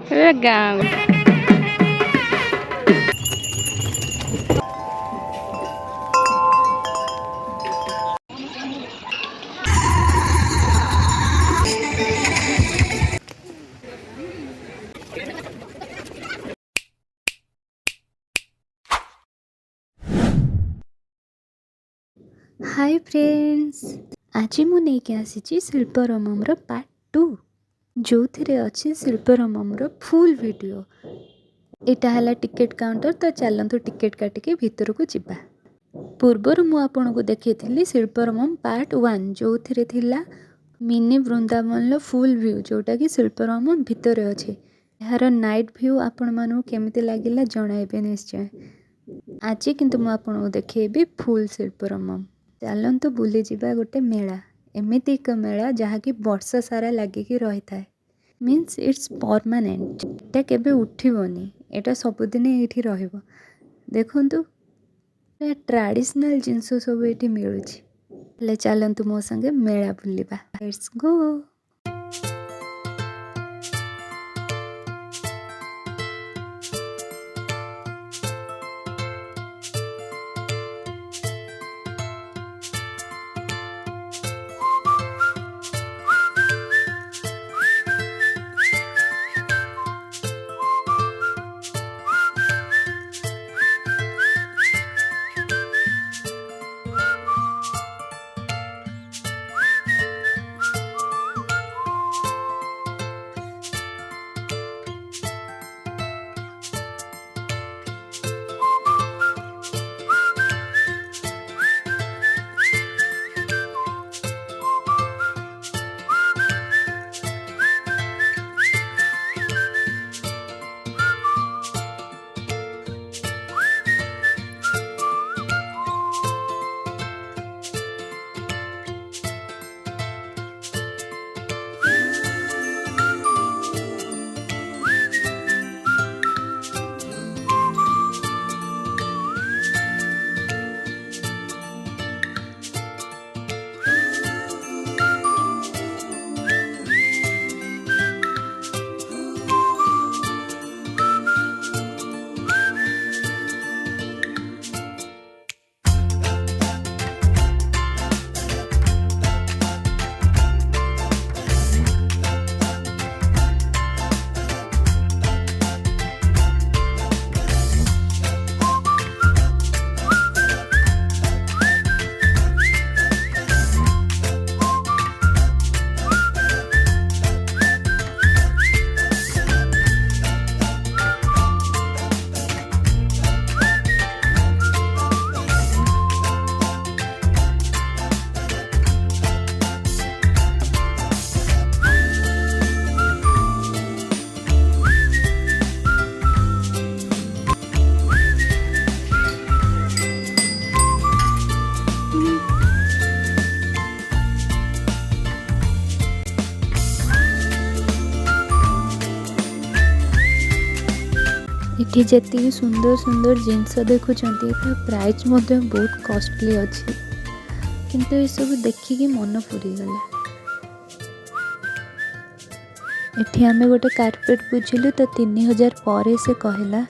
ଗାଁ hi friends, आज मु नहीं आसी शिल्परमम पार्ट 2 जो थे अच्छी शिल्परमम फुल वीडियो। यहाँ है टिकेट काउंटर, तो चलतु टिकेट काटिके भितर को जीवा। पूर्वर मुझे देखी शिल्परमम पार्ट 1 जो थे मिनी वृंदावन फुल व्यू, जोटा कि शिल्परमम भितर अच्छे। यार नाइट व्यू आपण मानू केमिति लागिला जणाइबे निश्चय। आज किंतु मु आपको देखेबी फुल शिल्परमम। चलतु बुली जीवा गोटे मेला, एमती एक मेला जहाँकि वर्ष सारा लगिकी रही थाए। मीन्स इट्स परमानेंट, एटा केबे उठिबनी, एटा सबुदिन एठी रहिबो। देखंतु ट्रेडिशनल जिनस सब एठी मिलुछि। ले चलतु मो संगे मेला बुलिबा। Let's go. इठी जेती सुंदर सुंदर जिनस देखुं प्राइस बहुत कॉस्टली अच्छी, किंतु ये सब देखिकी मन पूरीगला। इठी आमे गोटे कार्पेट बुझिलु तो 3000 पर से कहला।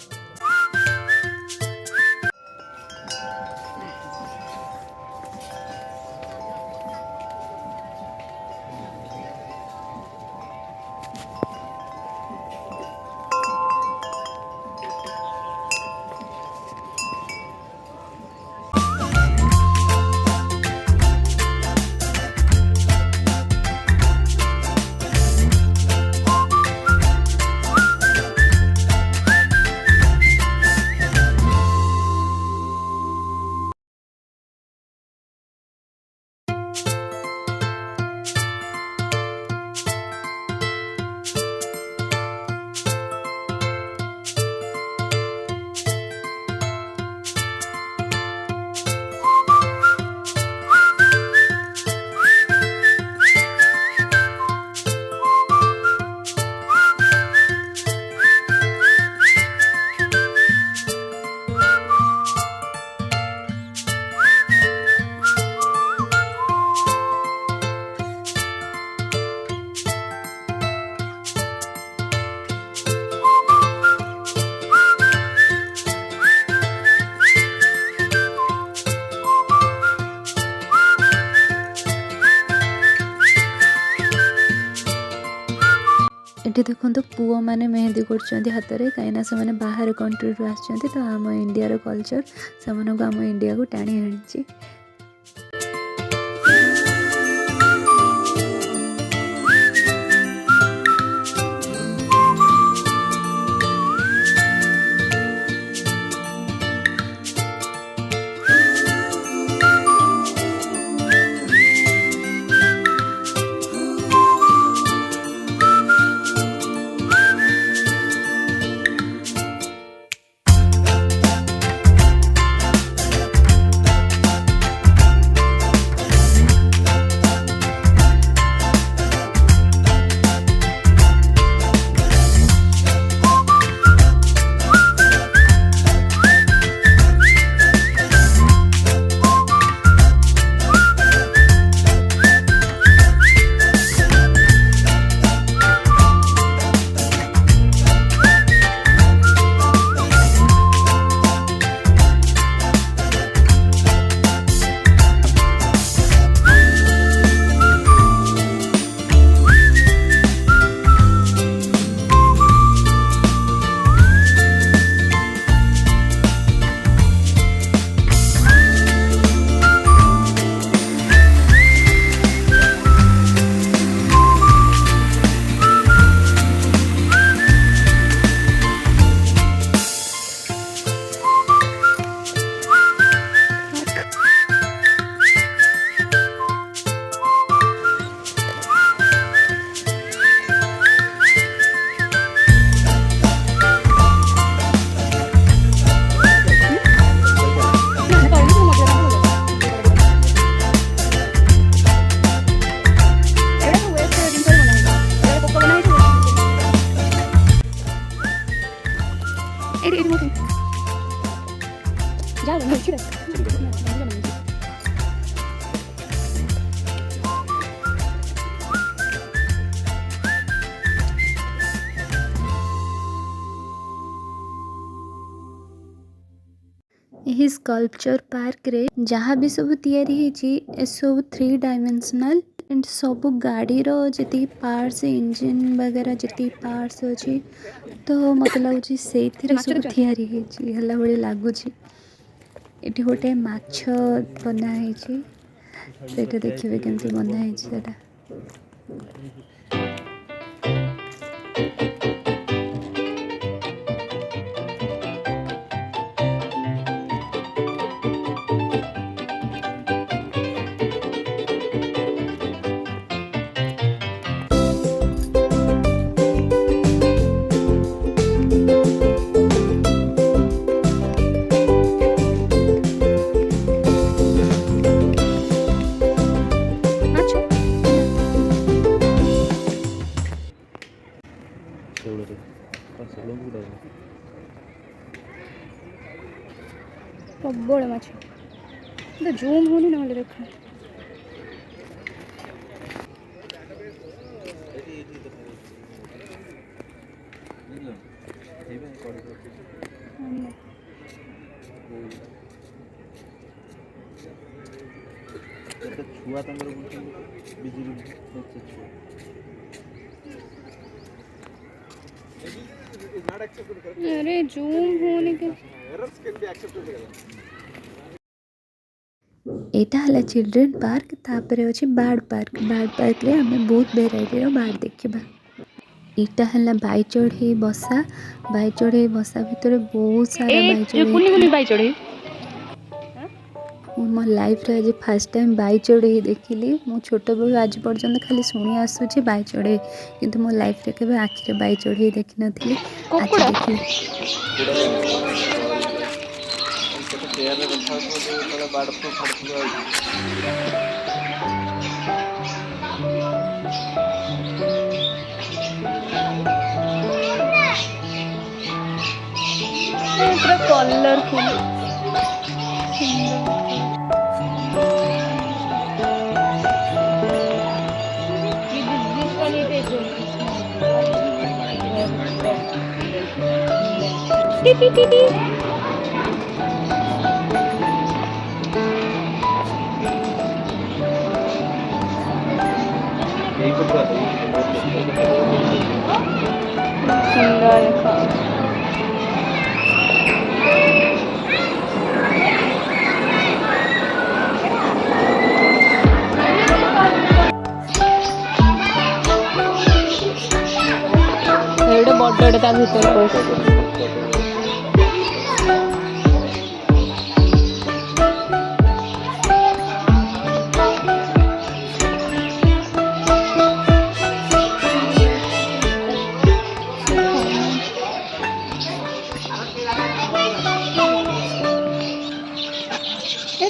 ये देखो पुओ मैंने मेहंदी कर हाथ में कहीं से बाहर कंट्री रू आसछन्ति तो आम इंडिया कल्चर से आम इंडिया को टाणी आनी। यही स्कल्पचर पार्क रे जहाँ भी सब तैयारी सब 3 डायमेंशनल एंड सब गाड़ी रो जी पार्ट्स इंजन वगैरह जी पार्ट्स अच्छी तो मत लगुच से सब तैयारी है भाई लगुच। ये गोटे माछ बनाई से देखिए केमती बनाई से प्रबल माछ तो जूम होनी ना देख छुआ अरे जूम होने के एटा हला चिल्ड्रेन पार्क तापर अछि बार्ड पार्क रे हमें बहुत वेराइटी रो बार्ड देखिबा। एटा हला बाई चढ़े बसा भितर बहुत सारा बाई चढ़े मो लाइफ रे आज फर्स्ट टाइम बाई चढ़े देखिली। मो छोट बेलू आज पर्यंत खाली शुणी आसुची बाई चढ़े किंतु मो लाइफ रे केबे आखि रे बाई चढ़े देखि नथिली आज देखिली। कलरफुल ସୁନ୍ଦର ଦେଖ। ଏଇଟା ବଡଟେ ତା ଭିତରେ ପଶି।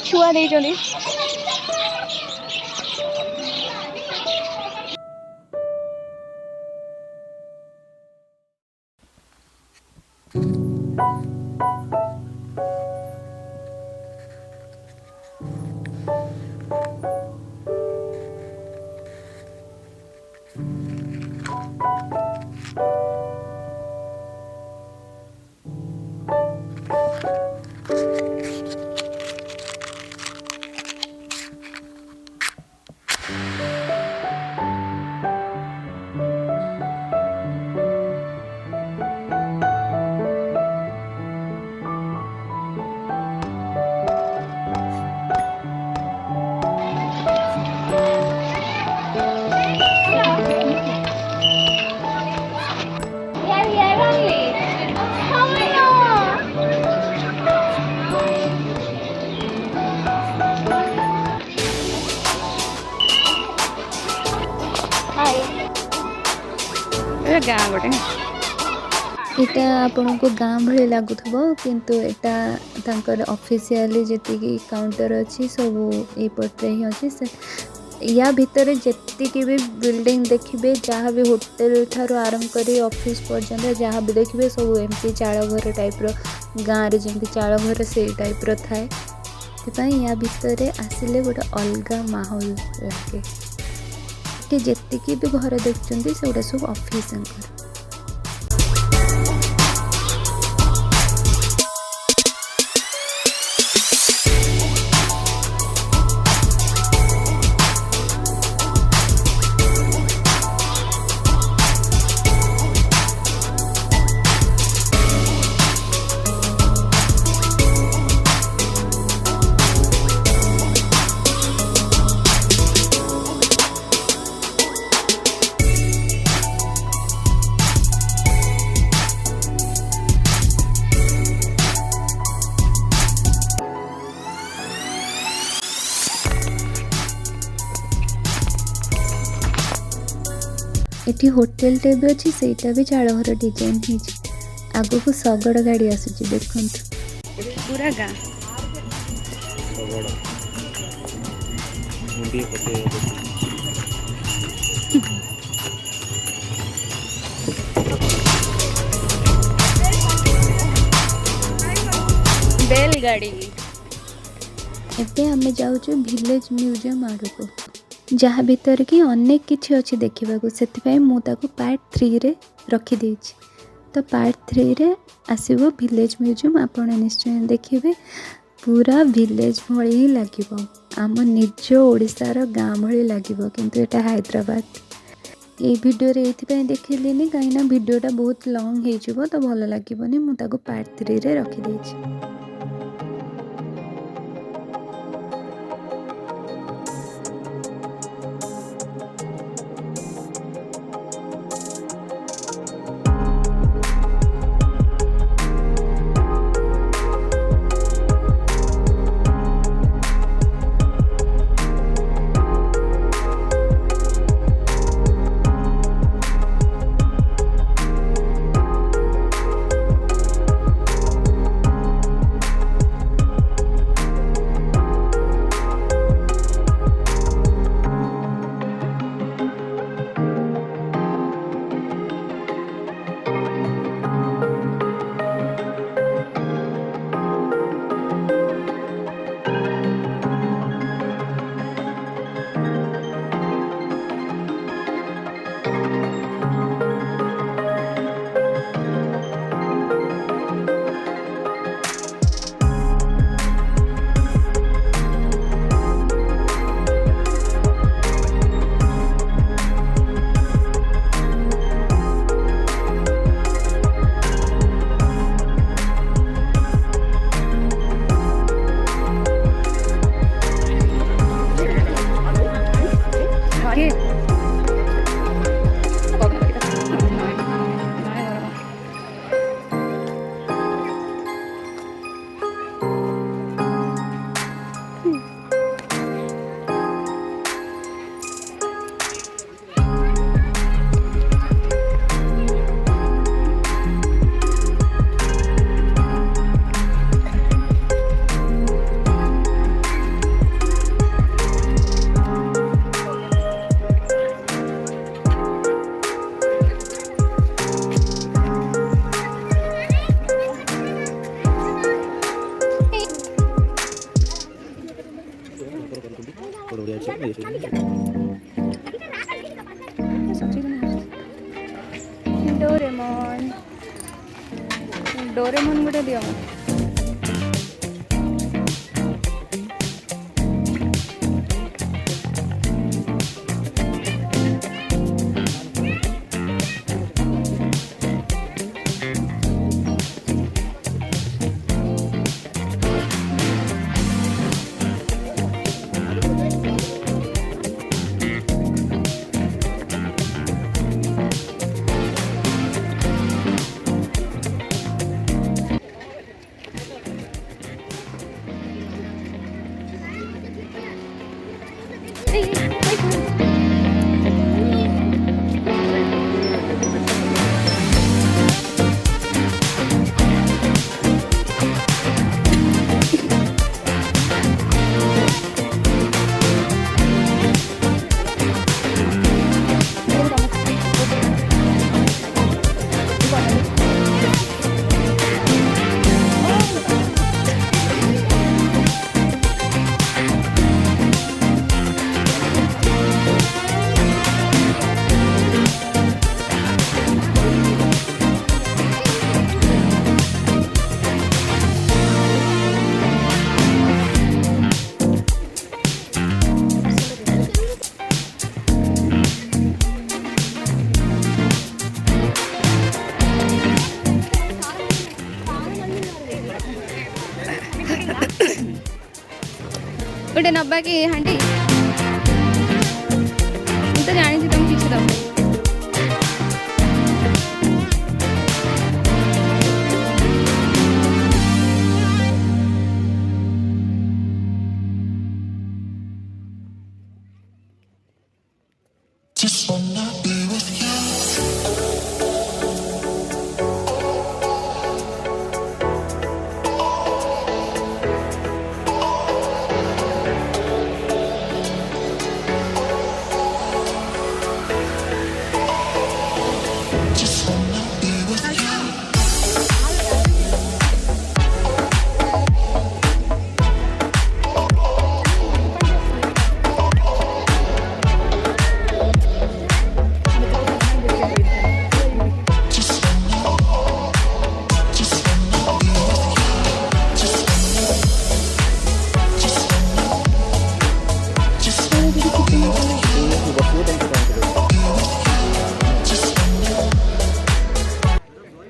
ଛୁଆ ଦେଇଛନ୍ତି। ଗାଁ ଗୋଟେ ଏଇଟା ଆପଣଙ୍କୁ ଗାଁ ଭଳି ଲାଗୁଥିବ କିନ୍ତୁ ଏଇଟା ତାଙ୍କର ଅଫିସିଆଲି ଯେତିକି କାଉଣ୍ଟର ଅଛି ସବୁ ଏଇପଟରେ ହିଁ ଅଛି। ୟା ଭିତରେ ଯେତିକି ବି ବିଲ୍ଡିଂ ଦେଖିବେ ଯାହା ବି ହୋଟେଲ ଠାରୁ ଆରମ୍ଭ କରି ଅଫିସ୍ ପର୍ଯ୍ୟନ୍ତ ଯାହା ବି ଦେଖିବେ ସବୁ ଏମିତି ଚାଳ ଘର ଟାଇପ୍ର, ଗାଁରେ ଯେମିତି ଚାଳ ଘର ସେଇ ଟାଇପ୍ର ଥାଏ। ସେଥିପାଇଁ ୟା ଭିତରେ ଆସିଲେ ଗୋଟେ ଅଲଗା ମାହୋଲ ଲାଗେ। ଏଠି ଯେତିକି ବି ଘର ଦେଖୁଛନ୍ତି ସେଗୁଡ଼ା ସବୁ ଅଫିସଙ୍କର। एठी होटेलटे भी अच्छी सेटा भी चाड़ घर डिजाइन आगो को शगड़ गाड़ी आसुची देखंतु पूरा गाँ बेलगाड़ी एबे हमें जाउछु विलेज म्यूजियम आड़ को जहाँ भीतर कि अनेक किछि अच्छी देखा से मु पार्ट 3 रे रखी देछि। तो पार्ट 3 रे आसीबो विलेज म्यूजियम आपण निश्चय देखिबे पूरा विलेज भली ही लागिबो आम निज ओडिसार गाँ भली लागिबो किंतु एटा हैदराबाद। ये वीडियो रे एथि देखिलिनी कहीं वीडियोटा बहुत लॉन्ग हो जिवो तो भल लागिबोनी मु ताको पार्ट 3 रे रखी देछि। डोरेमोन गोटे दियो गोटे नबा कि हांडी तो जानी तुम किसी दम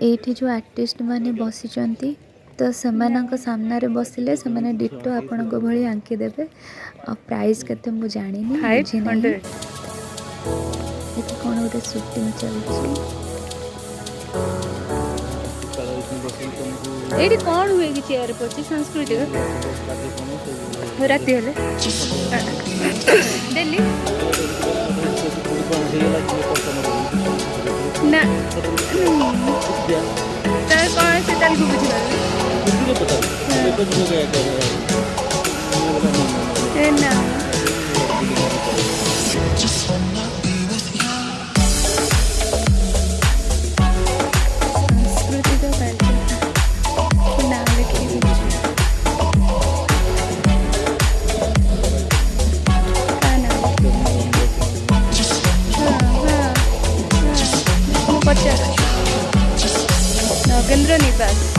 एठी जो आर्टिस्ट माने बसिचंती तो सेमानक सामना रे बसिले सेमाने डिटो आपन को भली आंकी देबे प्राइस केते मु जानि नि बुझी नै एठी कोन ओटे शूटिंग चलछि एठी कोन हुए कि चेयर पछि संस्कृति राति हले दिल्ली ना तर कौन से तल को बुझी ना संस्कृति तो कल्चर नाम लिखी नगेंद्र निवास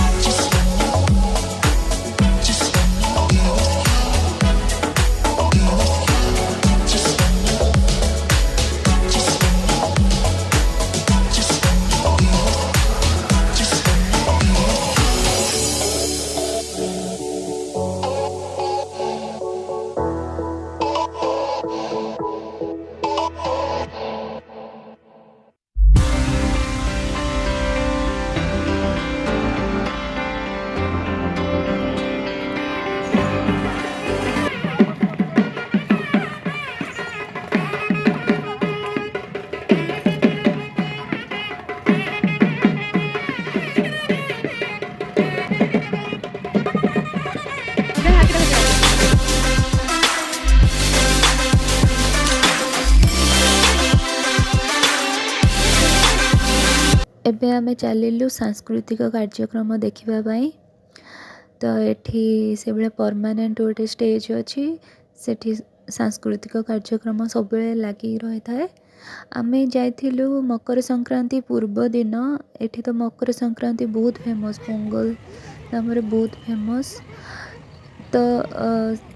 एबे आमे चलिलु सांस्कृतिक कार्यक्रम देखिबा पई तो एठी से बेले परमानेंट गोटे स्टेज अच्छी सेठी सांस्कृतिक कार्यक्रम सब बेले लगी रही थाए आमे जाइथिलु मकर संक्रांति पूर्व दिन। एठी तो मकर संक्रांति बहुत फेमस, पोंगल नाम बहुत फेमस। तो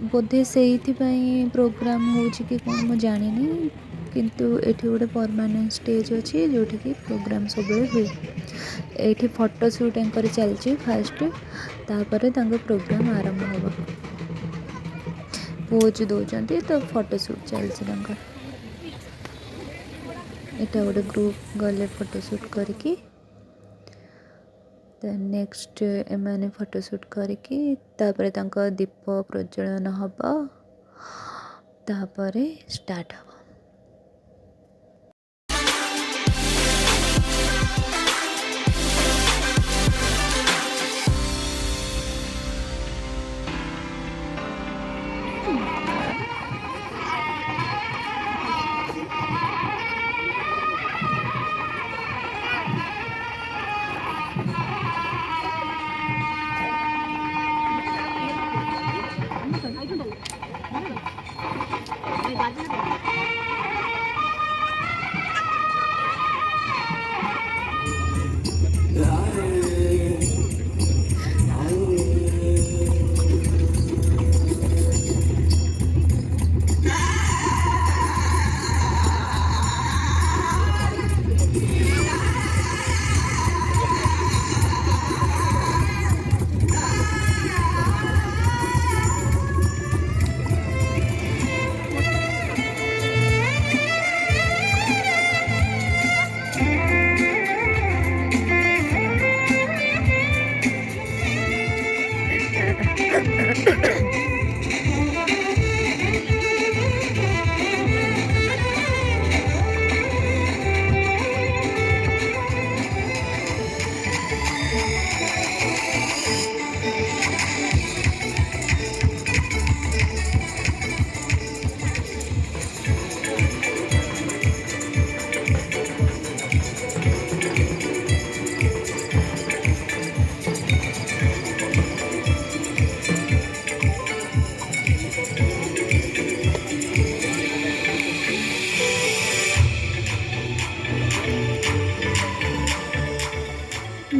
बोधे से प्रोग्राम हो कि कौन मुझे जानी, किंतु एठी गोटे परमानेंट स्टेज अच्छी जोटि कि प्रोग्राम सब हुए। एठी फोटोशूट एंकर चलची फास्ट, तापर प्रोग्राम आरंभ होगा। पोज दौरान तो फोटोशूट चलती। एटा गोटे ग्रुप गले फोटोशूट करके नेक्स्ट एमाने फोटोशूट करके तापर दीप प्रज्वलन हबा, तापर स्टार्ट हबा।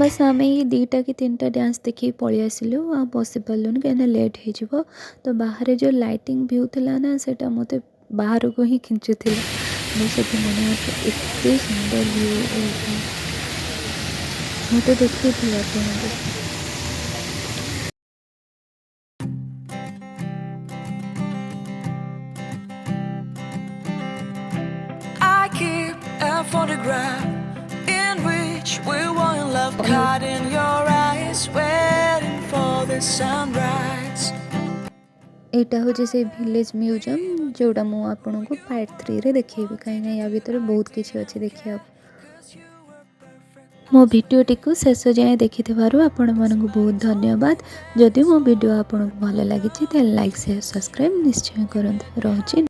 बस आम ये 2टा कि 3टा डांस देखिए पलि आसिलु आ बसी पार्लुनि कहीं लेट हो। तो बाहर जो लाइटिंग व्यू थिला ना सेटा मते बाहर को ही खिंचुथिला। मुझे मन एते सुंदर व्यू मते देखुथिला आपन। I keep a photograph in which we were in love, caught in your eyes, waiting for the sunrise. एटा हूँ से विलेज म्यूजियम जोड़ा मु आपन को पार्ट 3 रे देखेबी, कहीं या भीतर बहुत किसी अच्छे देखिया। मो भिडियोटी को शेष जाए देखिथिबारु आपण मानकु बहुत धन्यवाद। जदि मो वीडियो आपन को भल लागिछि त लाइक शेयर सब्सक्राइब निश्चय करंतु। रहउछि।